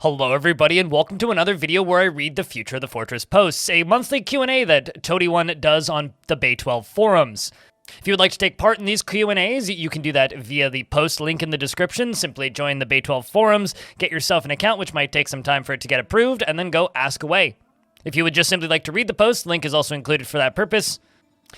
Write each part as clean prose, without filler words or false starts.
Hello everybody and welcome to another video where I read the Future of the Fortress posts, a monthly Q&A that Toady1 does on the Bay 12 forums. If you would like to take part in these Q&As, you can do that via the post link in the description. Simply join the Bay 12 forums, get yourself an account, which might take some time for it to get approved, and then go ask away. If you would just simply like to read the post, link is also included for that purpose.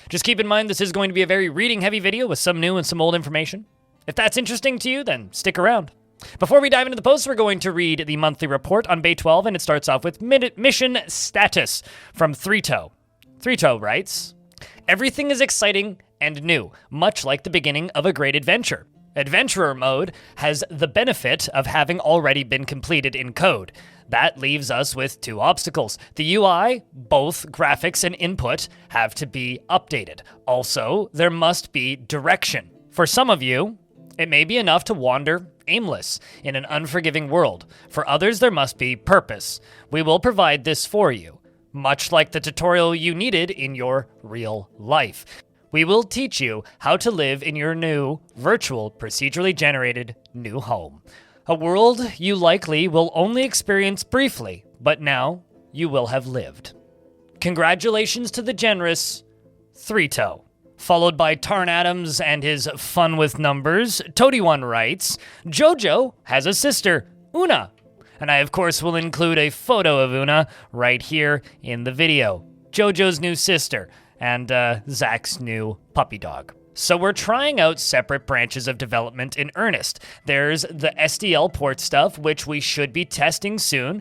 Just keep in mind this is going to be a very reading-heavy video with some new and some old information. If that's interesting to you, then stick around. Before we dive into the post, we're going to read the monthly report on Bay 12, and it starts off with mission status from Threeto. Threeto writes, "Everything is exciting and new, much like the beginning of a great adventure. Adventurer mode has the benefit of having already been completed in code. That leaves us with two obstacles. The UI, both graphics and input, have to be updated. Also, there must be direction. For some of you, it may be enough to wander aimless in an unforgiving world. For others, there must be purpose. We will provide this for you, much like the tutorial you needed in your real life. We will teach you how to live in your new, virtual, procedurally generated new home. A world you likely will only experience briefly, but now you will have lived. Congratulations to the generous Threeto." Followed by Tarn Adams and his fun with numbers, Toady1 writes, "Jojo has a sister, Una." And I, of course, will include a photo of Una right here in the video. Jojo's new sister and Zach's new puppy dog. So we're trying out separate branches of development in earnest. There's the SDL port stuff, which we should be testing soon.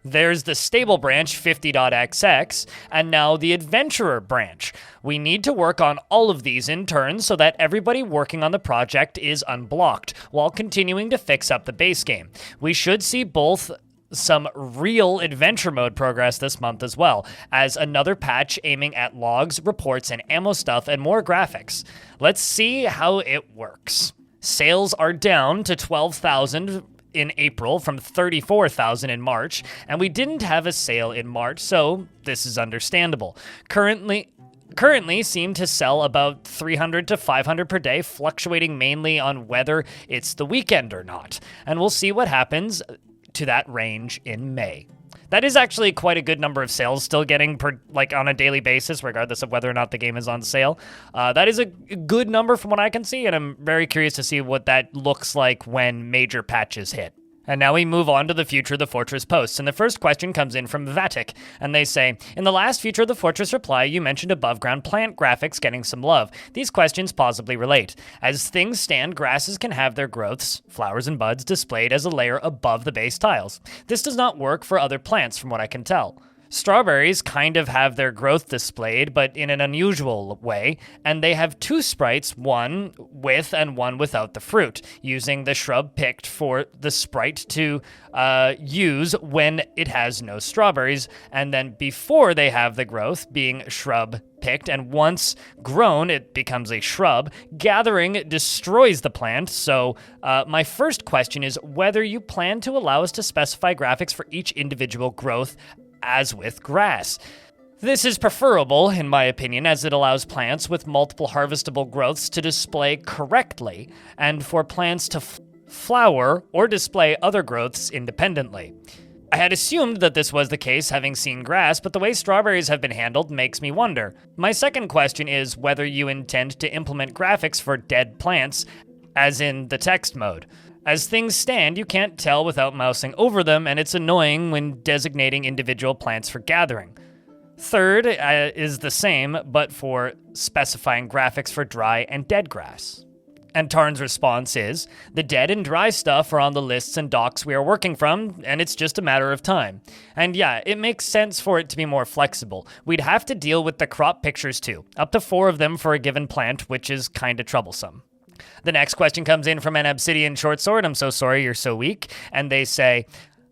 There's the stable branch 50.xx, and now the adventurer branch. We need to work on all of these in turn so that everybody working on the project is unblocked, while continuing to fix up the base game. We should see both some real adventure mode progress this month as well, as another patch aiming at logs, reports, and ammo stuff and more graphics. Let's see how it works. Sales are down to 12,000 in April from 34,000 in March, and we didn't have a sale in March, so this is understandable. Currently seem to sell about 300 to 500 per day, fluctuating mainly on whether it's the weekend or not, and we'll see what happens to that range in May. That is actually quite a good number of sales still getting on a daily basis, regardless of whether or not the game is on sale. That is a good number from what I can see, and I'm very curious to see what that looks like when major patches hit. And now we move on to the Future of the Fortress posts, and the first question comes in from Vatic, and they say, "In the last Future of the Fortress reply, you mentioned above-ground plant graphics getting some love. These questions possibly relate. As things stand, grasses can have their growths, flowers and buds, displayed as a layer above the base tiles. This does not work for other plants from what I can tell. Strawberries kind of have their growth displayed, but in an unusual way, and they have two sprites, one with and one without the fruit, using the shrub picked for the sprite to use when it has no strawberries, and then before they have the growth, being shrub picked, and once grown, it becomes a shrub. Gathering destroys the plant, so my first question is whether you plan to allow us to specify graphics for each individual growth as with grass. This is preferable, in my opinion, as it allows plants with multiple harvestable growths to display correctly, and for plants to flower or display other growths independently. I had assumed that this was the case having seen grass, but the way strawberries have been handled makes me wonder. My second question is whether you intend to implement graphics for dead plants, as in the text mode. As things stand, you can't tell without mousing over them, and it's annoying when designating individual plants for gathering. Third is the same, but for specifying graphics for dry and dead grass." And Tarn's response is, "The dead and dry stuff are on the lists and docs we are working from, and it's just a matter of time. And yeah, it makes sense for it to be more flexible. We'd have to deal with the crop pictures too, up to 4 of them for a given plant, which is kinda troublesome." The next question comes in from an Obsidian Short Sword. "I'm so sorry you're so weak." And they say,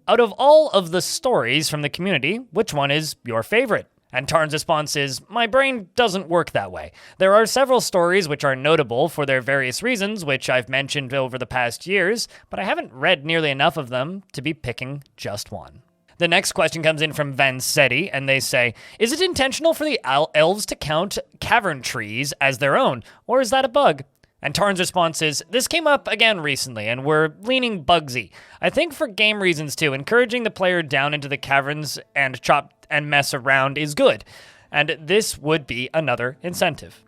"Out of all of the stories from the community, which one is your favorite?" And Tarn's response is, "My brain doesn't work that way. There are several stories which are notable for their various reasons, which I've mentioned over the past years, but I haven't read nearly enough of them to be picking just one." The next question comes in from Vansetti, and they say, "Is it intentional for the elves to count cavern trees as their own, or is that a bug?" And Tarn's response is, this came up again recently, and we're leaning Bugsy. I think for game reasons too, encouraging the player down into the caverns and chop and mess around is good, and this would be another incentive.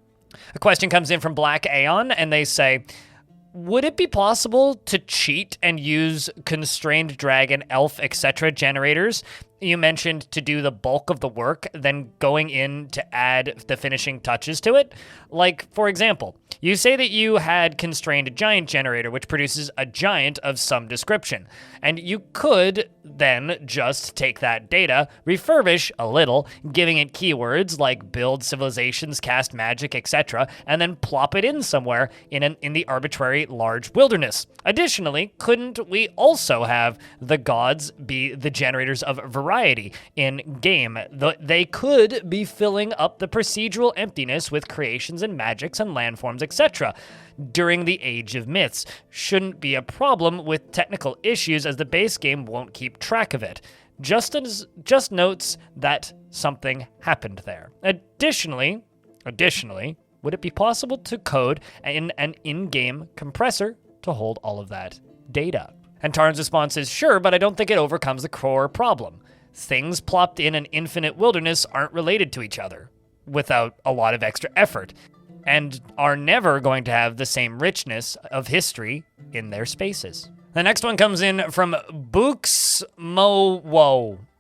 A question comes in from Black Aeon, and they say, would it be possible to cheat and use constrained dragon, elf, etc. generators you mentioned to do the bulk of the work, then going in to add the finishing touches to it? Like, for example, you say that you had constrained giant generator, which produces a giant of some description, and you could then just take that data, refurbish a little, giving it keywords like build civilizations, cast magic, etc., and then plop it in somewhere in the arbitrary large wilderness. Additionally, couldn't we also have the gods be the generators of variety in game? They could be filling up the procedural emptiness with creations and magics and landforms, etc. during the Age of Myths. Shouldn't be a problem with technical issues, as the base game won't keep track of it. Just notes that something happened there. Additionally, would it be possible to code in an in-game compressor to hold all of that data? And Tarn's response is, sure, but I don't think it overcomes the core problem. Things plopped in an infinite wilderness aren't related to each other without a lot of extra effort, and are never going to have the same richness of history in their spaces. The next one comes in from Booksmowo.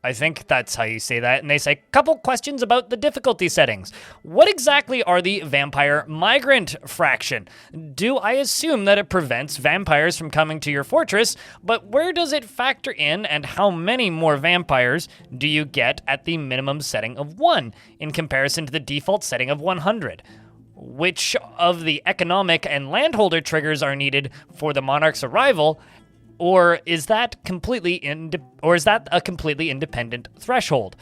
I think that's how you say that. And they say, couple questions about the difficulty settings. What exactly are the vampire migrant fraction? Do I assume that it prevents vampires from coming to your fortress, but where does it factor in, and how many more vampires do you get at the minimum setting of 1 in comparison to the default setting of 100? Which of the economic and landholder triggers are needed for the monarch's arrival? Or is that a completely independent threshold?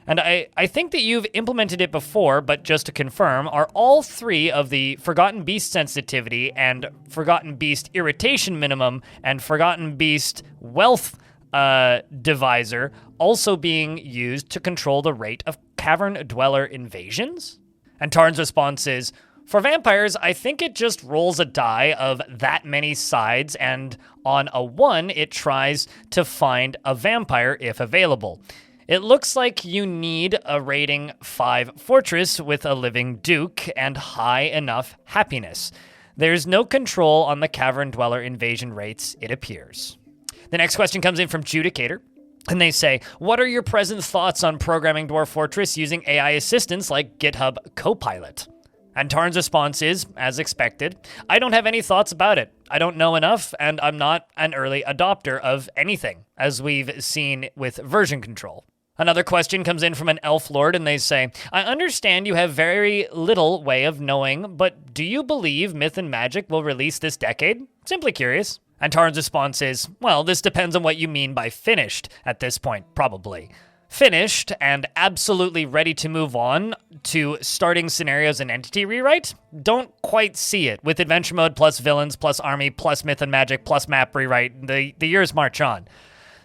And I think that you've implemented it before, but just to confirm, are all 3 of the Forgotten Beast sensitivity and Forgotten Beast irritation minimum and Forgotten Beast wealth divisor also being used to control the rate of cavern dweller invasions? And Tarn's response is, for vampires, I think it just rolls a die of that many sides, and on a 1, it tries to find a vampire if available. It looks like you need a rating 5 fortress with a living duke and high enough happiness. There's no control on the cavern dweller invasion rates, it appears. The next question comes in from Judicator. And they say, what are your present thoughts on programming Dwarf Fortress using AI assistants like GitHub Copilot? And Tarn's response is, as expected, I don't have any thoughts about it. I don't know enough, and I'm not an early adopter of anything, as we've seen with version control. Another question comes in from an elf lord, and they say, I understand you have very little way of knowing, but do you believe Myth and Magic will release this decade? Simply curious. And Tarn's response is, well, this depends on what you mean by finished at this point, probably. Finished and absolutely ready to move on to starting scenarios and entity rewrite? Don't quite see it. With adventure mode plus villains plus army plus Myth and Magic plus map rewrite, the years march on.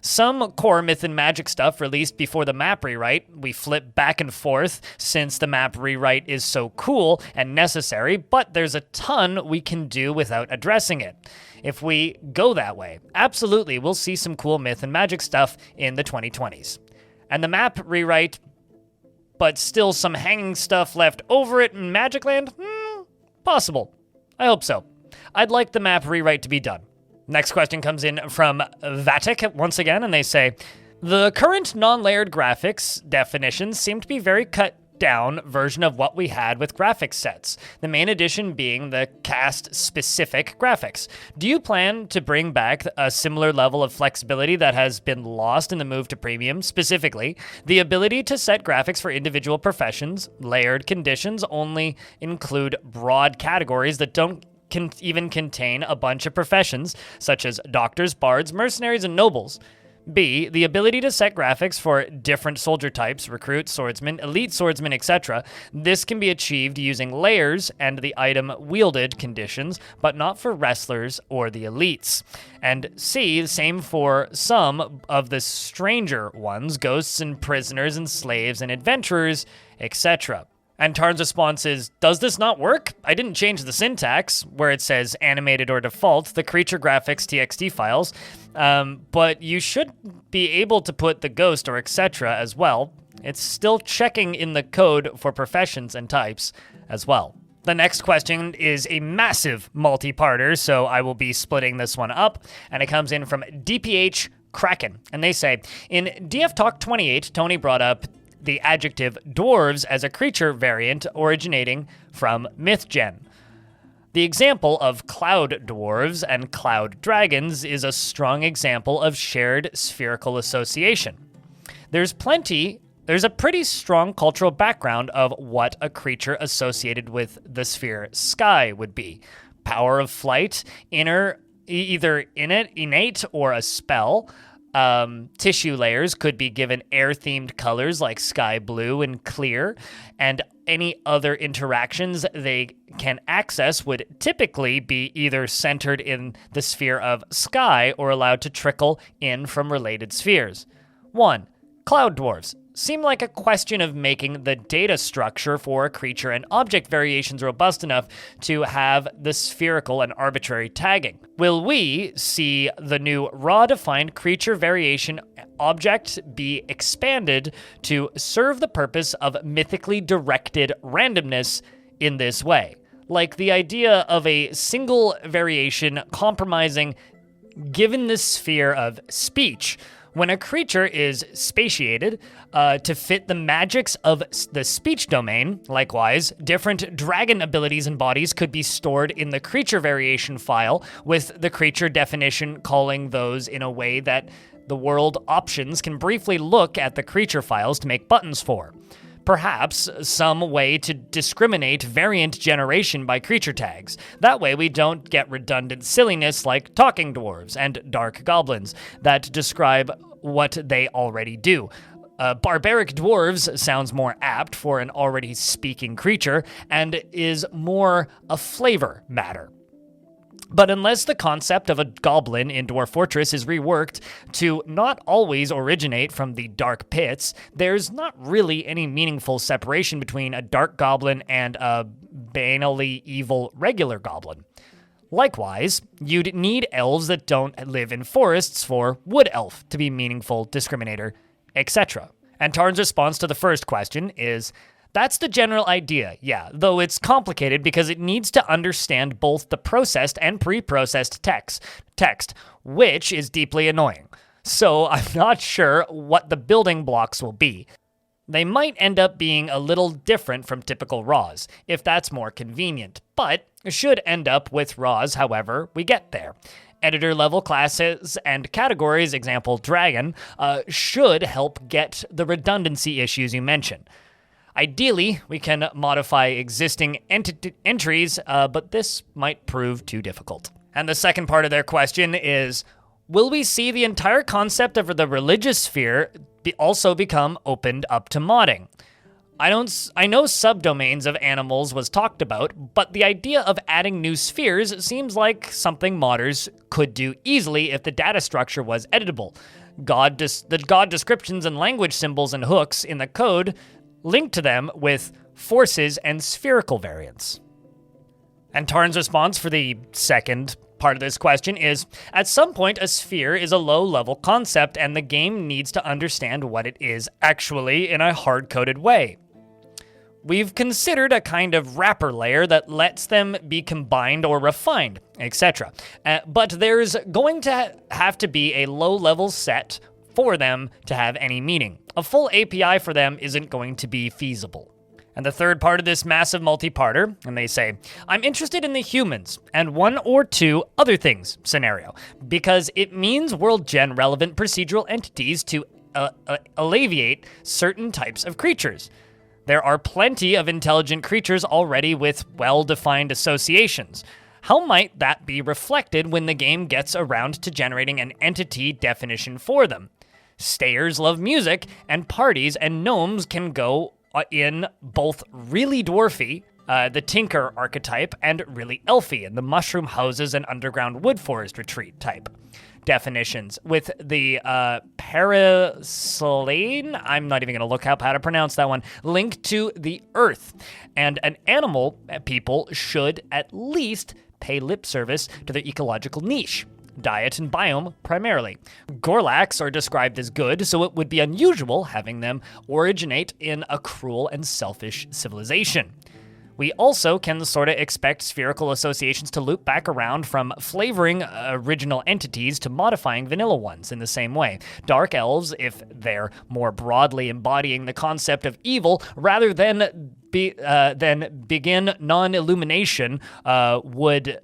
Some core Myth and Magic stuff released before the map rewrite. We flip back and forth since the map rewrite is so cool and necessary, but there's a ton we can do without addressing it. If we go that way, absolutely, we'll see some cool Myth and Magic stuff in the 2020s. And the map rewrite, but still some hanging stuff left over it in Magic Land? Possible. I hope so. I'd like the map rewrite to be done. Next question comes in from Vatic once again, and they say, the current non-layered graphics definitions seem to be very cut down version of what we had with graphics sets, the main addition being the cast-specific graphics. Do you plan to bring back a similar level of flexibility that has been lost in the move to premium? Specifically, the ability to set graphics for individual professions. Layered conditions only include broad categories that don't even contain a bunch of professions, such as doctors, bards, mercenaries, and nobles. B, the ability to set graphics for different soldier types, recruit, swordsman, elite swordsman, etc. This can be achieved using layers and the item wielded conditions, but not for wrestlers or the elites. And C, the same for some of the stranger ones, ghosts and prisoners and slaves and adventurers, etc. And Tarn's response is, does this not work? I didn't change the syntax where it says animated or default, the creature graphics txt files, but you should be able to put the ghost or etc. as well. It's still checking in the code for professions and types as well. The next question is a massive multi-parter, so I will be splitting this one up, and it comes in from DPH Kraken. And they say, in DF Talk 28, Tony brought up the adjective dwarves as a creature variant originating from MythGen. The example of cloud dwarves and cloud dragons is a strong example of shared spherical association. There's a pretty strong cultural background of what a creature associated with the sphere sky would be. Power of flight, either innate or a spell. Tissue layers could be given air-themed colors like sky blue and clear, and any other interactions they can access would typically be either centered in the sphere of sky or allowed to trickle in from related spheres. 1. Cloud dwarfs. Seem like a question of making the data structure for a creature and object variations robust enough to have the spherical and arbitrary tagging. Will we see the new raw-defined creature variation object be expanded to serve the purpose of mythically directed randomness in this way? Like the idea of a single variation compromising given the sphere of speech. When a creature is spatiated to fit the magics of the speech domain, likewise, different dragon abilities and bodies could be stored in the creature variation file, with the creature definition calling those in a way that the world options can briefly look at the creature files to make buttons for. Perhaps some way to discriminate variant generation by creature tags. That way we don't get redundant silliness like talking dwarves and dark goblins that describe what they already do. Barbaric dwarves sounds more apt for an already speaking creature and is more a flavor matter. But unless the concept of a goblin in Dwarf Fortress is reworked to not always originate from the dark pits, there's not really any meaningful separation between a dark goblin and a banally evil regular goblin. Likewise, you'd need elves that don't live in forests for wood elf to be meaningful discriminator, etc. And Tarn's response to the first question is, that's the general idea, yeah, though it's complicated because it needs to understand both the processed and pre-processed text, which is deeply annoying. So I'm not sure what the building blocks will be. They might end up being a little different from typical RAWs, if that's more convenient, but should end up with RAWs however we get there. Editor-level classes and categories, example dragon, should help get the redundancy issues you mentioned. Ideally, we can modify existing entries, but this might prove too difficult. And the second part of their question is, will we see the entire concept of the religious sphere also become opened up to modding? I know subdomains of animals was talked about, but the idea of adding new spheres seems like something modders could do easily if the data structure was editable. The god descriptions and language symbols and hooks in the code linked to them with forces and spherical variants. And Tarn's response for the second part of this question is, at some point a sphere is a low-level concept and the game needs to understand what it is actually in a hard-coded way. We've considered a kind of wrapper layer that lets them be combined or refined, etc. But there's going to have to be a low-level set for them to have any meaning. A full API for them isn't going to be feasible. And the third part of this massive multi-parter, and they say, I'm interested in the humans and one or two other things scenario, because it means world gen relevant procedural entities to alleviate certain types of creatures. There are plenty of intelligent creatures already with well-defined associations. How might that be reflected when the game gets around to generating an entity definition for them? Stayers love music, and parties and gnomes can go in both really dwarfy, the tinker archetype, and really elfy in the mushroom houses and underground wood forest retreat type. definitions, with the Parasolane, I'm not even going to look up how to pronounce that one, linked to the earth. And an animal people should at least pay lip service to their ecological niche. Diet and biome, primarily. Gorlaks are described as good, so it would be unusual having them originate in a cruel and selfish civilization. We also can sort of expect spherical associations to loop back around from flavoring original entities to modifying vanilla ones in the same way. Dark elves, if they're more broadly embodying the concept of evil rather than begin non-illumination, would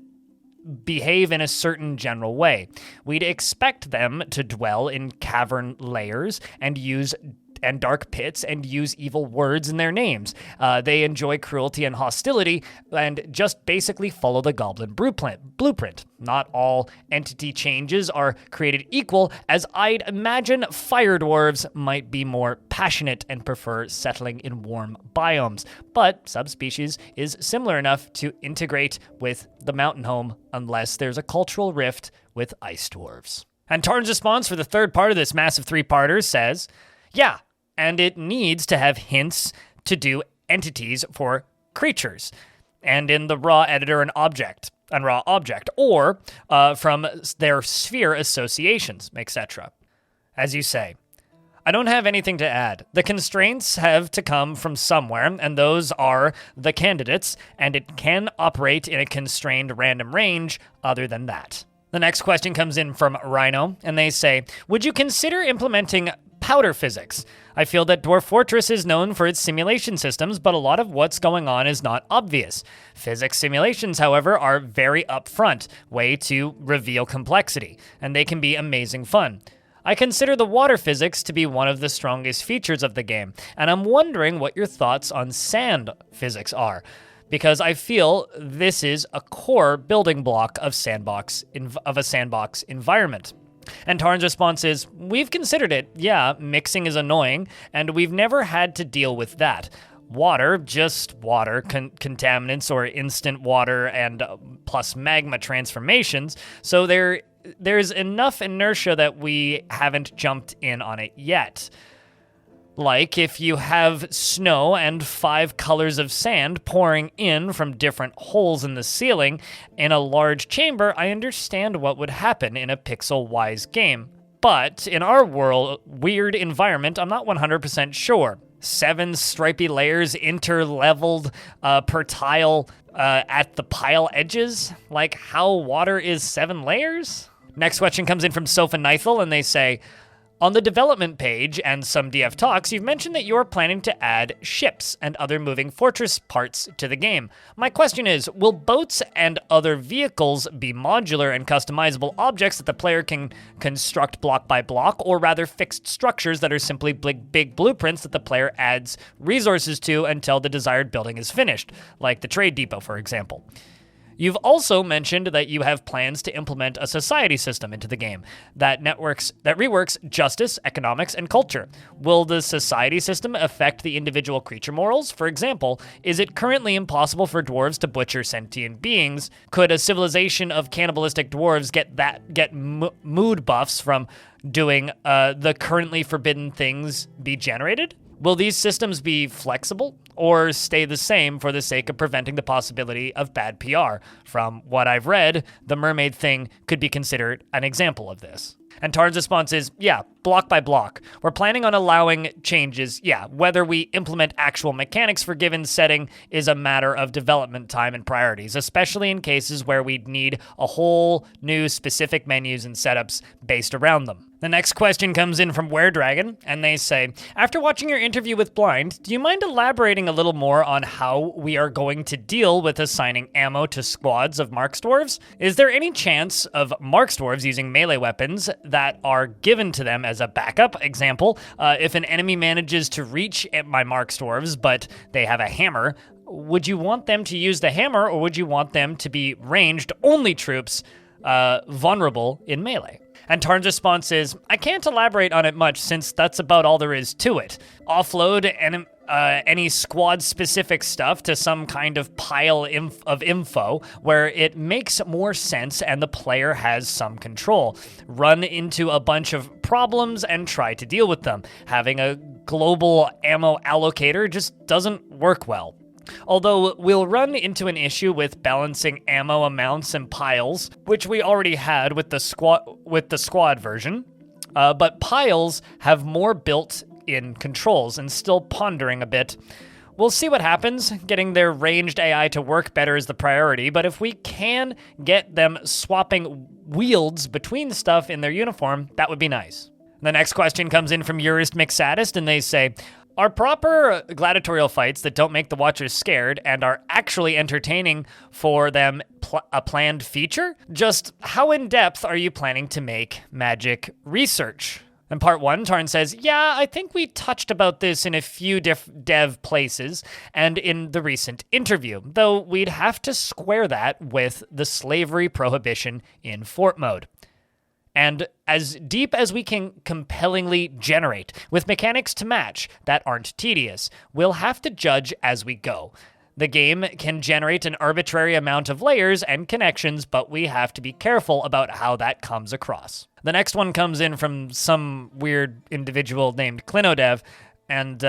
behave in a certain general way. We'd expect them to dwell in cavern layers and dark pits and use evil words in their names. They enjoy cruelty and hostility and just basically follow the goblin blueprint. Not all entity changes are created equal, as I'd imagine fire dwarves might be more passionate and prefer settling in warm biomes, but subspecies is similar enough to integrate with the mountain home unless there's a cultural rift with ice dwarves. And Tarn's response for the third part of this massive three-parter says, yeah, and it needs to have hints to do entities for creatures, and in the raw editor and raw object, or from their sphere associations, etc. As you say, I don't have anything to add. The constraints have to come from somewhere, and those are the candidates, and it can operate in a constrained random range other than that. The next question comes in from Rhino, and they say, would you consider implementing powder physics? I feel that Dwarf Fortress is known for its simulation systems, but a lot of what's going on is not obvious. Physics simulations, however, are very upfront, way to reveal complexity, and they can be amazing fun. I consider the water physics to be one of the strongest features of the game, and I'm wondering what your thoughts on sand physics are, because I feel this is a core building block of a sandbox environment. And Tarn's response is, we've considered it. Yeah, mixing is annoying, and we've never had to deal with that. Water, just water, contaminants or instant water and plus magma transformations, so there's enough inertia that we haven't jumped in on it yet. Like if you have snow and 5 colors of sand pouring in from different holes in the ceiling in a large chamber, I understand what would happen in a pixel-wise game. But in our weird environment, I'm not 100% sure. 7 stripy layers interleveled per tile at the pile edges? Like how water is 7 layers? Next question comes in from Sofa Nithel, and they say, on the development page and some DF talks, you've mentioned that you're planning to add ships and other moving fortress parts to the game. My question is, will boats and other vehicles be modular and customizable objects that the player can construct block by block, or rather fixed structures that are simply big blueprints that the player adds resources to until the desired building is finished, like the trade depot, for example? You've also mentioned that you have plans to implement a society system into the game that reworks justice, economics, and culture. Will the society system affect the individual creature morals? For example, is it currently impossible for dwarves to butcher sentient beings? Could a civilization of cannibalistic dwarves get mood buffs from doing the currently forbidden things be generated? Will these systems be flexible or stay the same for the sake of preventing the possibility of bad PR? From what I've read, the mermaid thing could be considered an example of this. And Tarn's response is, yeah, block by block. We're planning on allowing changes. Yeah, whether we implement actual mechanics for given setting is a matter of development time and priorities, especially in cases where we'd need a whole new specific menus and setups based around them. The next question comes in from WereDragon, and they say, after watching your interview with Blind, do you mind elaborating a little more on how we are going to deal with assigning ammo to squads of Marksdwarves? Is there any chance of Marksdwarves using melee weapons that are given to them as a backup? Example, if an enemy manages to reach my Marksdwarves, but they have a hammer, would you want them to use the hammer, or would you want them to be ranged only troops vulnerable in melee? And Tarn's response is, I can't elaborate on it much since that's about all there is to it. Offload any squad-specific stuff to some kind of pile of info where it makes more sense and the player has some control. Run into a bunch of problems and try to deal with them. Having a global ammo allocator just doesn't work well. Although we'll run into an issue with balancing ammo amounts and piles, which we already had with the squad version, but piles have more built-in controls and still pondering a bit. We'll see what happens. Getting their ranged AI to work better is the priority, but if we can get them swapping wields between stuff in their uniform, that would be nice. The next question comes in from Urist McSaddist, and they say, are proper gladiatorial fights that don't make the watchers scared and are actually entertaining for them a planned feature? Just how in-depth are you planning to make Magic research? In part 1, Tarn says, yeah, I think we touched about this in a few dev places and in the recent interview, though we'd have to square that with the slavery prohibition in fort mode. And as deep as we can compellingly generate, with mechanics to match that aren't tedious, we'll have to judge as we go. The game can generate an arbitrary amount of layers and connections, but we have to be careful about how that comes across. The next one comes in from some weird individual named Clinodev, and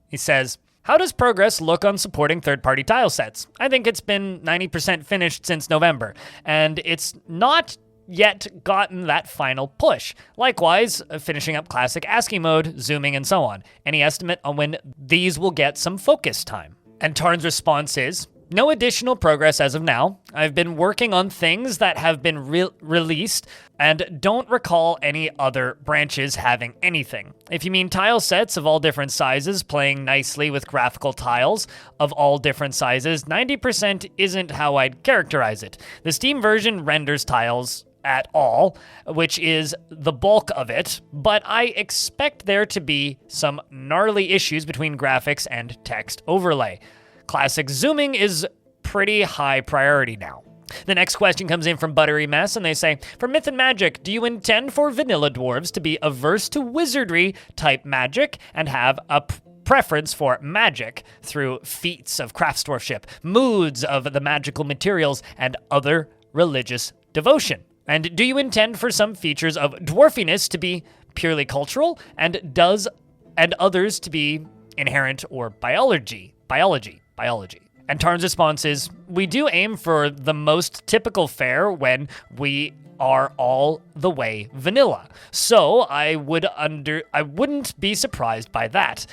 he says, how does progress look on supporting third-party tile sets? I think it's been 90% finished since November, and it's not yet gotten that final push. Likewise, finishing up classic ASCII mode, zooming, and so on. Any estimate on when these will get some focus time? And Tarn's response is, no additional progress as of now. I've been working on things that have been released and don't recall any other branches having anything. If you mean tile sets of all different sizes playing nicely with graphical tiles of all different sizes, 90% isn't how I'd characterize it. The Steam version renders tiles at all, which is the bulk of it, but I expect there to be some gnarly issues between graphics and text overlay. Classic zooming is pretty high priority now. The next question comes in from Buttery Mess, and they say, for Myth and Magic, do you intend for vanilla dwarves to be averse to wizardry type magic and have a preference for magic through feats of craftsdwarfship, moods of the magical materials, and other religious devotion? And do you intend for some features of dwarfiness to be purely cultural, and others to be inherent or biology? And Tarn's response is, we do aim for the most typical fare when we are all the way vanilla. So I wouldn't be surprised by that.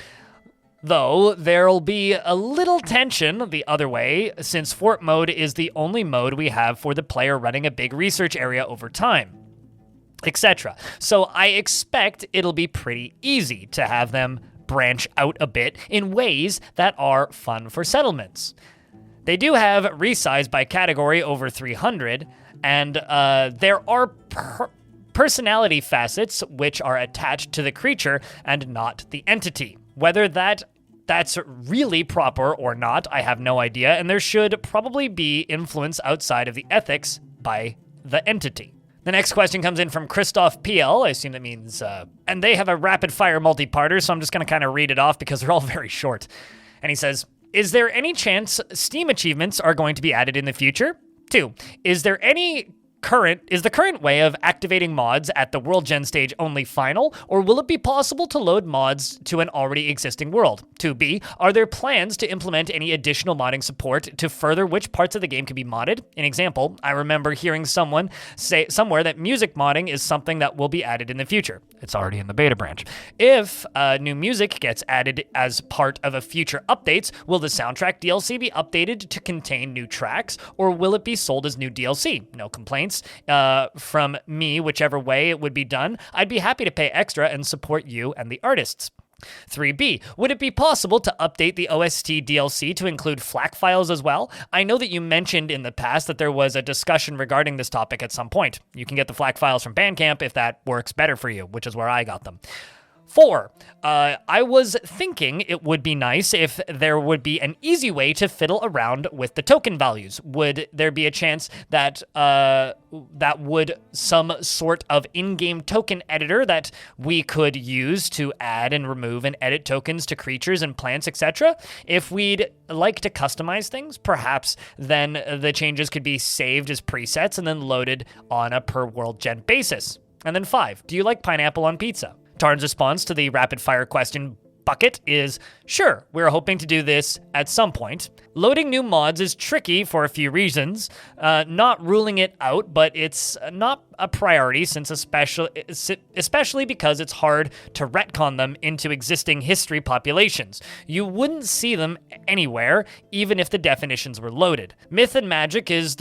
Though there'll be a little tension the other way, since fort mode is the only mode we have for the player running a big research area over time, etc. So I expect it'll be pretty easy to have them branch out a bit in ways that are fun for settlements. They do have resize by category over 300, and there are personality facets which are attached to the creature and not the entity. Whether that's really proper or not, I have no idea, and there should probably be influence outside of the ethics by the entity. The next question comes in from Christoph PL. I assume that means, and they have a rapid-fire multi-parter, so I'm just going to kind of read it off because they're all very short. And he says, is there any chance Steam achievements are going to be added in the future? 2, is the current way of activating mods at the World Gen stage only final, or will it be possible to load mods to an already existing world? 2B, are there plans to implement any additional modding support to further which parts of the game can be modded? An example, I remember hearing someone say somewhere that music modding is something that will be added in the future. It's already in the beta branch. If new music gets added as part of a future updates, will the soundtrack DLC be updated to contain new tracks, or will it be sold as new DLC? No complaints from me, whichever way it would be done. I'd be happy to pay extra and support you and the artists. 3B, would it be possible to update the OST DLC to include FLAC files as well? I know that you mentioned in the past that there was a discussion regarding this topic at some point. You can get the FLAC files from Bandcamp if that works better for you, which is where I got them. 4, I was thinking it would be nice if there would be an easy way to fiddle around with the token values. Would there be a chance that would some sort of in-game token editor that we could use to add and remove and edit tokens to creatures and plants, etc.? If we'd like to customize things, perhaps then the changes could be saved as presets and then loaded on a per world gen basis. And then 5, do you like pineapple on pizza? Tarn's response to the rapid fire question bucket is, sure, we're hoping to do this at some point. Loading new mods is tricky for a few reasons. Not ruling it out, but it's not a priority since especially because it's hard to retcon them into existing history populations. You wouldn't see them anywhere, even if the definitions were loaded. Myth and Magic is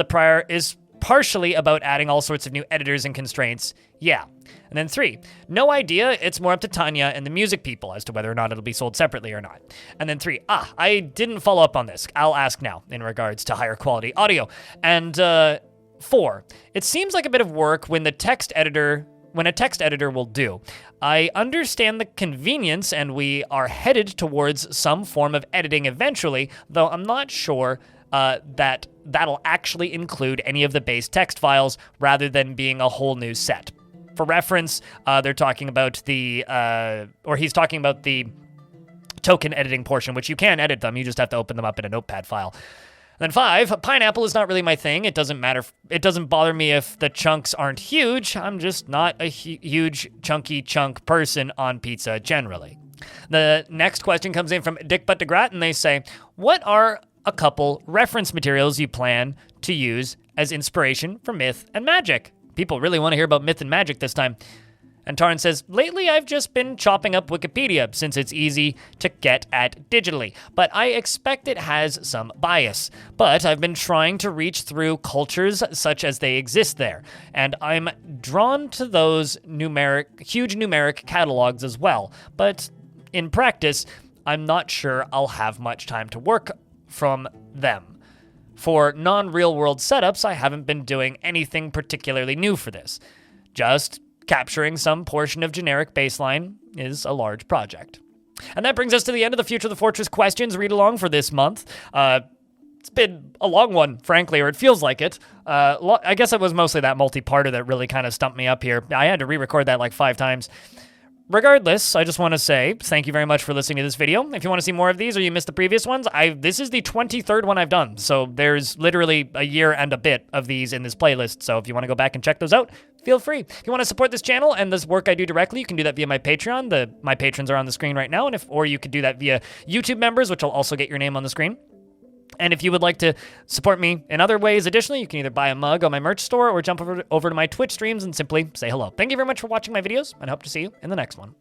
partially about adding all sorts of new editors and constraints. Yeah. And then 3, no idea. It's more up to Tanya and the music people as to whether or not it'll be sold separately or not. And then 3, I didn't follow up on this. I'll ask now in regards to higher quality audio. And 4, it seems like a bit of work when a text editor will do. I understand the convenience and we are headed towards some form of editing eventually, though I'm not sure that'll actually include any of the base text files rather than being a whole new set. For reference, they're talking about he's talking about the token editing portion, which you can edit them. You just have to open them up in a notepad file. Then 5, pineapple is not really my thing. It doesn't matter. It doesn't bother me if the chunks aren't huge. I'm just not a huge chunky chunk person on pizza generally. The next question comes in from Dick Butt DeGrat, and they say, what are a couple reference materials you plan to use as inspiration for Myth and Magic? People really want to hear about Myth and Magic this time. And Tarn says, lately I've just been chopping up Wikipedia since it's easy to get at digitally, but I expect it has some bias. But I've been trying to reach through cultures such as they exist there, and I'm drawn to those huge numeric catalogs as well. But in practice, I'm not sure I'll have much time to work from them. For non-real world setups, I haven't been doing anything particularly new for this. Just capturing some portion of generic baseline is a large project. And that brings us to the end of the Future of the Fortress questions read-along for this month. It's been a long one, frankly, or it feels like it. I guess it was mostly that multi-parter that really kind of stumped me up here. I had to re-record that like 5 times. Regardless, I just want to say thank you very much for listening to this video. If you want to see more of these or you missed the previous ones, this is the 23rd one I've done. So there's literally a year and a bit of these in this playlist. So if you want to go back and check those out, feel free. If you want to support this channel and this work I do directly, you can do that via my Patreon. My patrons are on the screen right now, or you could do that via YouTube members, which will also get your name on the screen. And if you would like to support me in other ways, additionally, you can either buy a mug on my merch store or jump over to my Twitch streams and simply say hello. Thank you very much for watching my videos, and I hope to see you in the next one.